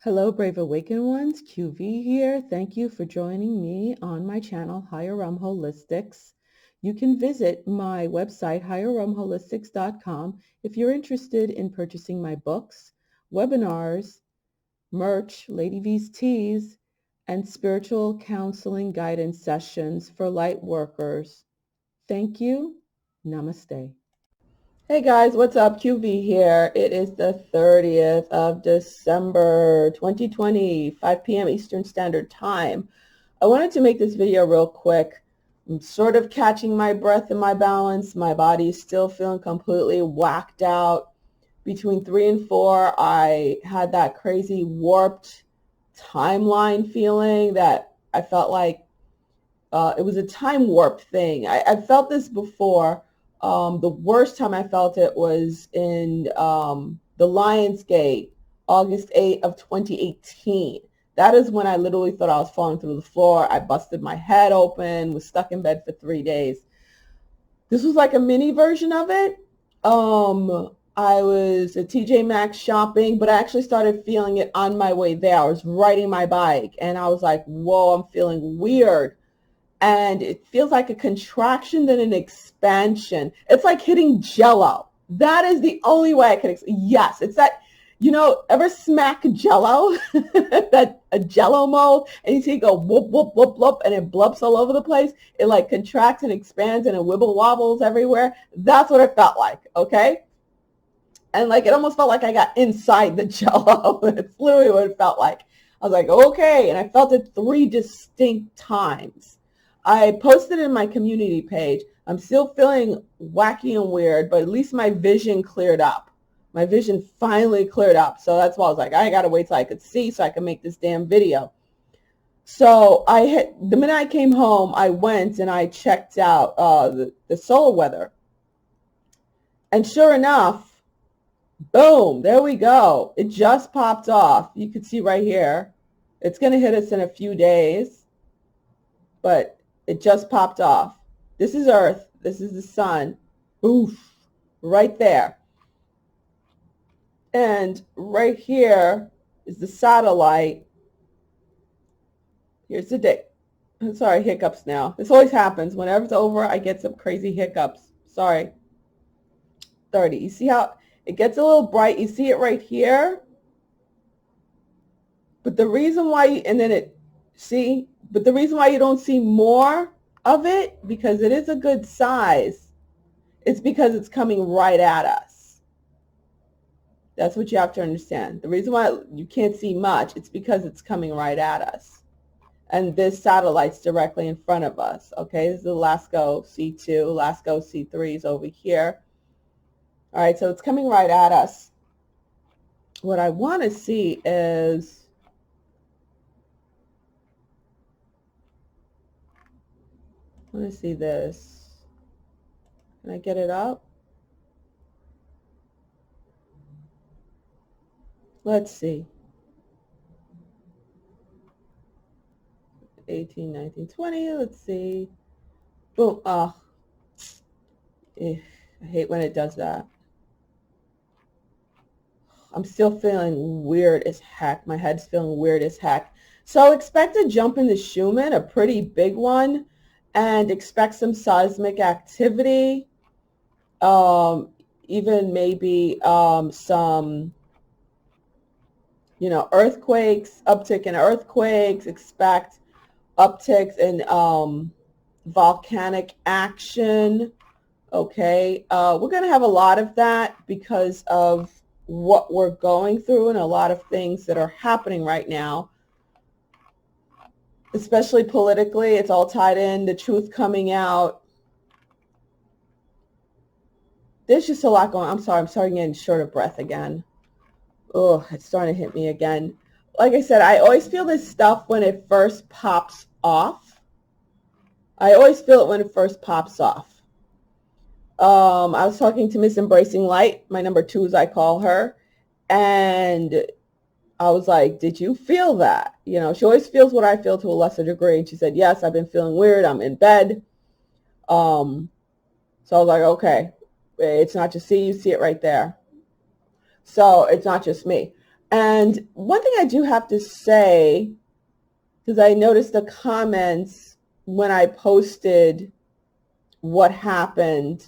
Hello, Brave Awakened Ones. QV here. Thank you for joining me on my channel, Higher Realm Holistics. You can visit my website, higherrealmholistics.com, if you're interested in purchasing my books, webinars, merch, Lady V's teas, and spiritual counseling guidance sessions for light workers. Thank you. Namaste. Hey guys, what's up? QV here. It is the 30th of December, 2020, 5 p.m. Eastern Standard Time. I wanted to make this video real quick. I'm sort of catching my breath and my balance. My body is still feeling completely whacked out. Between 3 and 4, I had that crazy warped timeline feeling that I felt like it was a time warp thing. I've felt this before. The worst time I felt it was in the Lionsgate, August 8th of 2018. That is when I literally thought I was falling through the floor. I busted my head open, was stuck in bed for 3 days. This was like a mini version of it. I was at TJ Maxx shopping, but I actually started feeling it on my way there. I was riding my bike and I was like, whoa, I'm feeling weird. And it feels like a contraction then an expansion. It's like hitting Jello. That is the only way I can yes, it's that, ever smack Jello, that a Jello mold, and you see it go whoop, whoop, whoop, whoop, and it blubs all over the place. It like contracts and expands and it wibble wobbles everywhere. That's what it felt like, okay? And like it almost felt like I got inside the Jello. It's literally what it felt like. I was like, okay, and I felt it 3 distinct times. I posted in my community page. I'm still feeling wacky and weird, but at least my vision cleared up. My vision finally cleared up. So that's why I was like, I got to wait till I could see so I can make this damn video. So the minute I came home, I went and I checked out the solar weather. And sure enough, boom, there we go. It just popped off. You can see right here. It's going to hit us in a few days, but it just popped off. This is Earth. This is the sun. Oof, right there. And right here is the satellite. Here's the day. Sorry, hiccups now. This always happens. Whenever it's over, I get some crazy hiccups. Sorry. 30. You see how it gets a little bright? You see it right here? But the reason why, but the reason why you don't see more of it, because it is a good size, it's because it's coming right at us. That's what you have to understand. The reason why you can't see much, it's because it's coming right at us. And this satellite's directly in front of us. Okay, this is the LASCO C2. LASCO C3 is over here. All right, so it's coming right at us. What I want to see is, I want to see this. Can I get it up? Let's see. 18, 19, 20. Let's see. Boom. Oh, I hate when it does that. I'm still feeling weird as heck. My head's feeling weird as heck. So expect a jump in the Schumann, a pretty big one, and expect some seismic activity. Even maybe some, earthquakes, uptick in earthquakes. Expect upticks in volcanic action. Okay, we're going to have a lot of that because of what we're going through and a lot of things that are happening right now, especially politically. It's all tied in, the truth coming out. There's just a lot going on. I'm sorry, I'm starting getting short of breath again. Oh, it's starting to hit me again. Like I said, I always feel this stuff when it first pops off. I always feel it when it first pops off. I was talking to Miss Embracing Light, my number 2 as I call her, and I was like, did you feel that? She always feels what I feel to a lesser degree. And she said, yes, I've been feeling weird. I'm in bed. So I was like, okay, it's not just you see it right there. So it's not just me. And one thing I do have to say, because I noticed the comments when I posted what happened,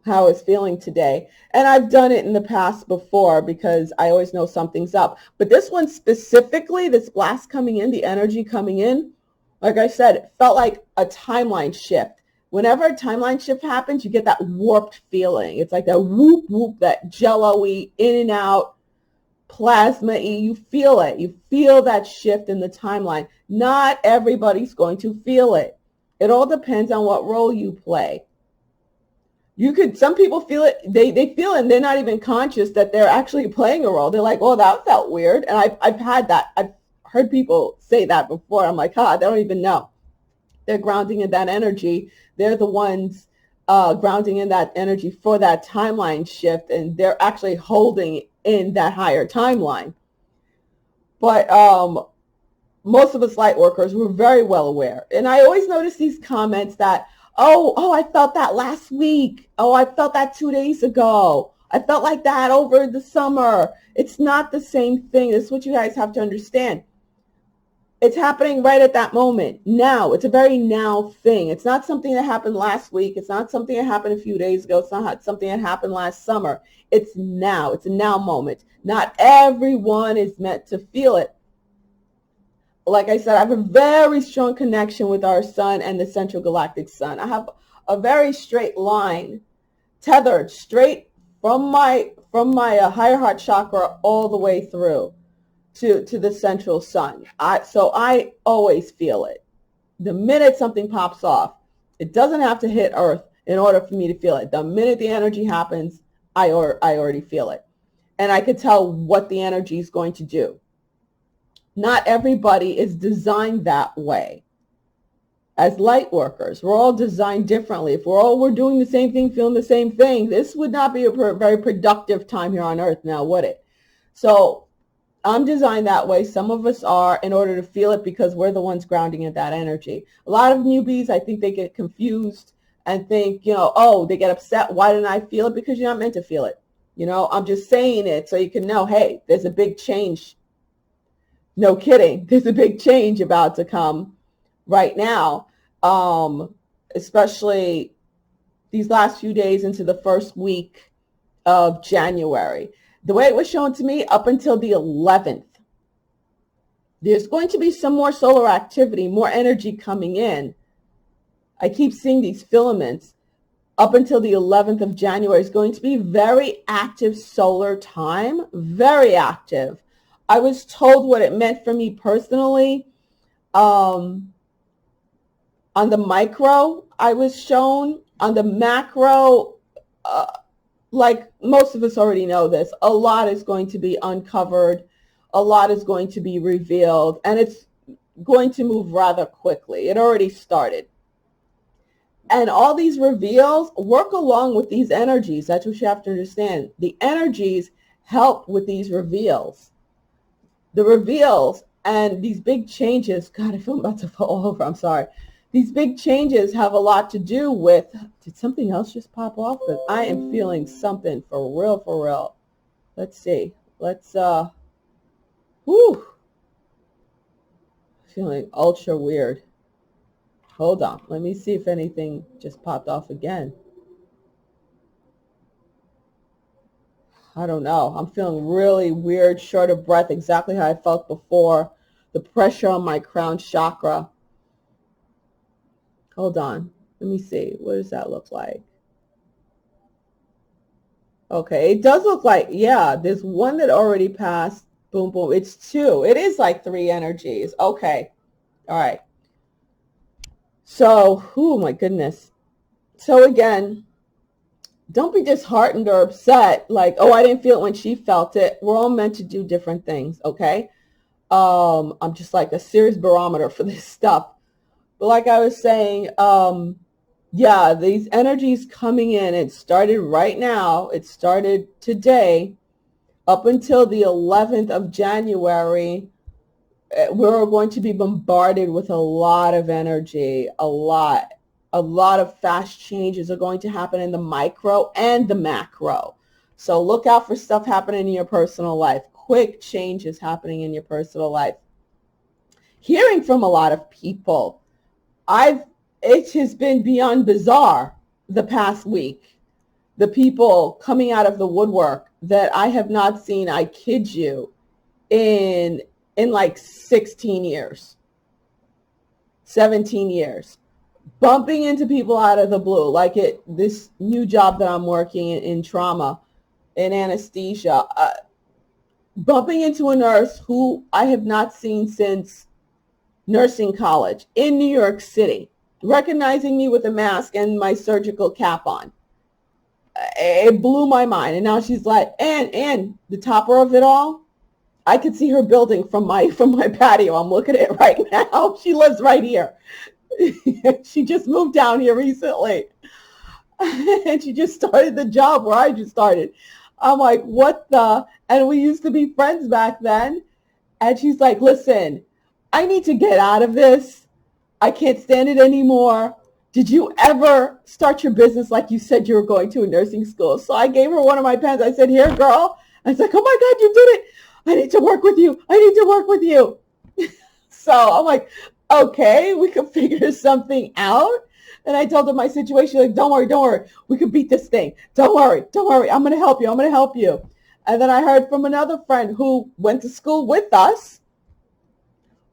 how I was feeling today. And I've done it in the past before because I always know something's up. But this one specifically, this blast coming in, the energy coming in, like I said, it felt like a timeline shift. Whenever a timeline shift happens, you get that warped feeling. It's like that whoop, whoop, that jello-y, in and out, plasma-y. You feel it. You feel that shift in the timeline. Not everybody's going to feel it. It all depends on what role you play. Some people feel it, they feel it and they're not even conscious that they're actually playing a role. They're like, oh, that felt weird. And I've had that. I've heard people say that before. I'm like, they don't even know. They're grounding in that energy. They're the ones grounding in that energy for that timeline shift, and they're actually holding in that higher timeline. But most of us light workers were very well aware. And I always notice these comments that, oh, I felt that last week. Oh, I felt that 2 days ago. I felt like that over the summer. It's not the same thing. This is what you guys have to understand. It's happening right at that moment. Now. It's a very now thing. It's not something that happened last week. It's not something that happened a few days ago. It's not something that happened last summer. It's now. It's a now moment. Not everyone is meant to feel it. Like I said, I have a very strong connection with our sun and the central galactic sun. I have a very straight line tethered straight from my higher heart chakra all the way through to the central sun. So I always feel it. The minute something pops off, it doesn't have to hit Earth in order for me to feel it. The minute the energy happens, I already feel it. And I could tell what the energy is going to do. Not everybody is designed that way. As light workers, we're all designed differently. If we're doing the same thing, feeling the same thing, this would not be a very productive time here on Earth now, would it? So I'm designed that way. Some of us are, in order to feel it, because we're the ones grounding in that energy. A lot of newbies, I think they get confused and think, oh, they get upset. Why didn't I feel it? Because you're not meant to feel it. I'm just saying it so you can know, hey, there's a big change. No kidding. There's a big change about to come right now, especially these last few days into the first week of January. The way it was shown to me, up until the 11th, there's going to be some more solar activity, more energy coming in. I keep seeing these filaments. Up until the 11th of January is going to be very active solar time, very active. I was told what it meant for me personally. On the micro, I was shown. On the macro, like most of us already know this, a lot is going to be uncovered. A lot is going to be revealed, and it's going to move rather quickly. It already started. And all these reveals work along with these energies. That's what you have to understand. The energies help with these reveals. The reveals and these big changes, God, I feel I'm about to fall over, I'm sorry. These big changes have a lot to do with, did something else just pop off? But I am feeling something for real. Let's see. Feeling ultra weird. Hold on. Let me see if anything just popped off again. I don't know. I'm feeling really weird, short of breath, exactly how I felt before. The pressure on my crown chakra. Hold on. Let me see. What does that look like? Okay, it does look like, yeah, there's one that already passed. Boom, boom. It's two. It is like three energies. Okay. All right. So, oh my goodness. So again, don't be disheartened or upset like, oh, I didn't feel it when she felt it. We're all meant to do different things, okay? I'm just like a serious barometer for this stuff. But like I was saying, yeah, these energies coming in, it started right now. It started today up until the 11th of January. We're going to be bombarded with a lot of energy, a lot of fast changes are going to happen in the micro and the macro. So look out for stuff happening in your personal life. quick changes happening in your personal life. Hearing from a lot of people, it has been beyond bizarre the past week. The people coming out of the woodwork that I have not seen, I kid you, in like 16 years, 17 years. Bumping into people out of the blue, like this new job that I'm working in trauma, in anesthesia, bumping into a nurse who I have not seen since nursing college in New York City, recognizing me with a mask and my surgical cap on. It blew my mind. And now she's like, and the topper of it all, I could see her building from my patio. I'm looking at it right now. She lives right here. She just moved down here recently. And she just started the job where I just started. I'm like, what the? And we used to be friends back then. And she's like, listen, I need to get out of this. I can't stand it anymore. Did you ever start your business like you said you were going to a nursing school? So I gave her one of my pens. I said, here, girl. I was like, oh my God, you did it. I need to work with you. I need to work with you. So I'm like, okay, we can figure something out. And I told her my situation, like, don't worry. We can beat this thing. Don't worry. I'm going to help you. And then I heard from another friend who went to school with us,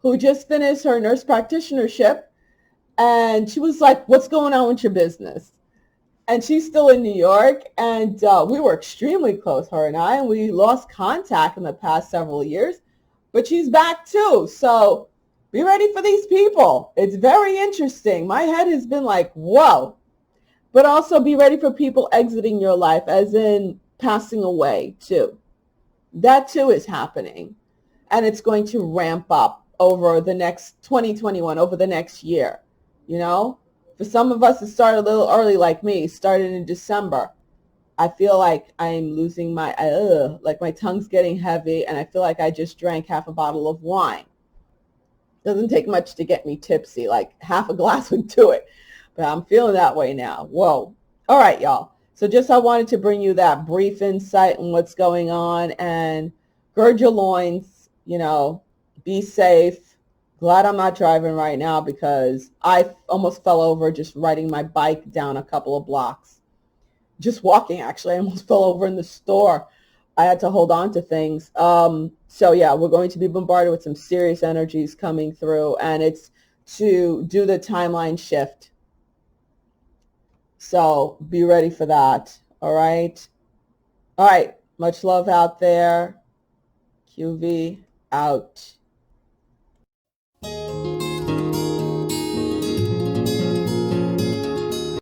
who just finished her nurse practitionership. And she was like, what's going on with your business? And she's still in New York. And we were extremely close, her and I. And we lost contact in the past several years. But she's back too. So be ready for these people. It's very interesting. My head has been like, whoa. But also be ready for people exiting your life, as in passing away too. That too is happening. And it's going to ramp up over the next 2021, over the next year. You know, for some of us, it started a little early, like me, started in December. I feel like I'm losing like my tongue's getting heavy, and I feel like I just drank half a bottle of wine. Doesn't take much to get me tipsy, like half a glass would do it. But I'm feeling that way now. Whoa. All right, y'all. So I wanted to bring you that brief insight on what's going on, and gird your loins, be safe. Glad I'm not driving right now because I almost fell over just riding my bike down a couple of blocks. Just walking, actually. I almost fell over in the store. I had to hold on to things. So yeah, we're going to be bombarded with some serious energies coming through, and it's to do the timeline shift. So be ready for that. All right. All right. Much love out there. QV out.